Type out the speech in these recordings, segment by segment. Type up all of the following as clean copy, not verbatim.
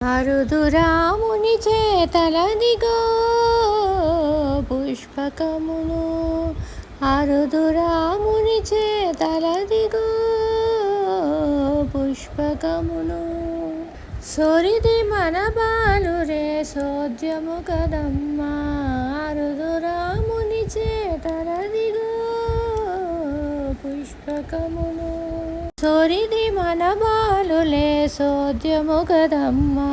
అరుదురాముని చేతలదిగో పుష్పకమును, అరుదురాముని చేతలదిగో పుష్పకమును. సొరిది మన బాలురే సోద్యము కదమ్మా, అరుదురాముని చేతలదిగో పుష్పకమును. సొరిది మన బాలులే సోద్యము కదమ్మా,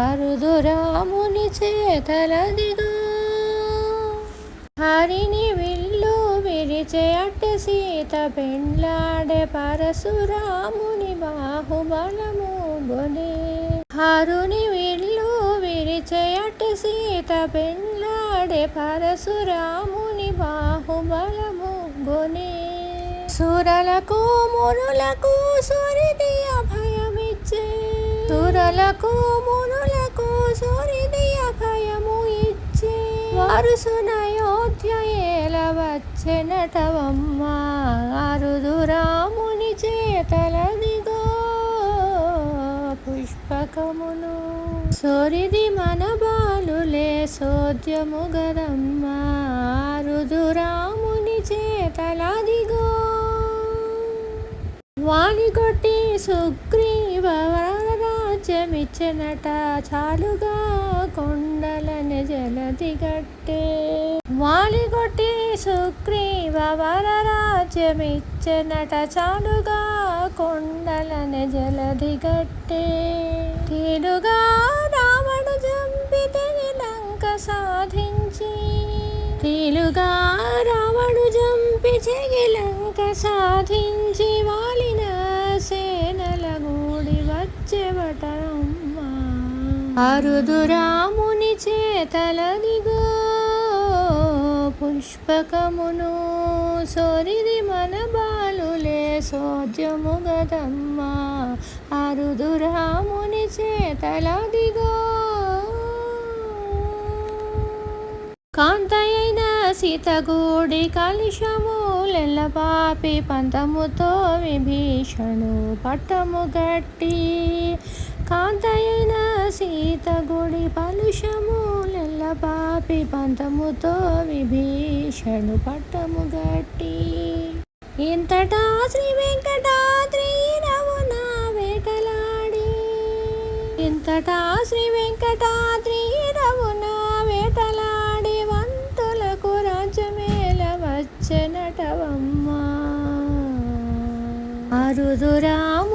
అరుదురాముని చేతలదిగో. హరిని విల్లు విరిచే అట్టి సీత పెండ్లాడే పరశురాముని బాహుబలము గొనే. హరుని విల్లు విరిచే అట్టి సీత పెండ్లాడే పరశురాముని బాహుబలము గొనే. సురలకు మునులకు సూరిది అభయమిచ్చే, సురలకు మునులకు సూరిది అభయము ఇచ్చే. వరుసున అయోధ్య ఏలవచ్చే నటవమ్మా, అరుదురాముని చేతలదిగో పుష్పకమును. సొరిది మన బాలులే సోద్యము గదమ్మా, అరుదురాముని చేతలదిగో. వాలిగొట్టి సుగ్రీవ రాజ్యమిచ్చనట, చాలుగా కొండలని జలదిగట్టే. వాలిగొట్టి సుగ్రీవ వరరాజ్యమిచ్చనట, చాలుగా కొండలని జలదిగట్టే. తీరుగా రావణు చంపితే లంక సాధించి, తీలుగా రావణు చంపి లంక సాధించి. వాలిన సేనల గూడి వచ్చెవటమ్మా, అరుదురాముని చేతలదిగో పుష్పకమును. సొరిది మన బాలులే సోద్యము గదమ్మా, అరుదురాముని చేతలదిగో. కాంతయైన సీతగూడి కలుషములెల్ల పాపి పంతముతో విభీషణు పట్టము గట్టి. కాంతయైన సీతగుడి కలుషములెల్ల పాపి పంతముతో విభీషణు పట్టము గట్టి. ఇంతటా శ్రీ వెంకటాద్రి రవున వేటలాడి, ఇంతటా శ్రీ వెంకటాద్రి రవున వేటలాడి. వంతులకు రాజ్యమేల వచ్చెనటవమ్మా, అరుదురాము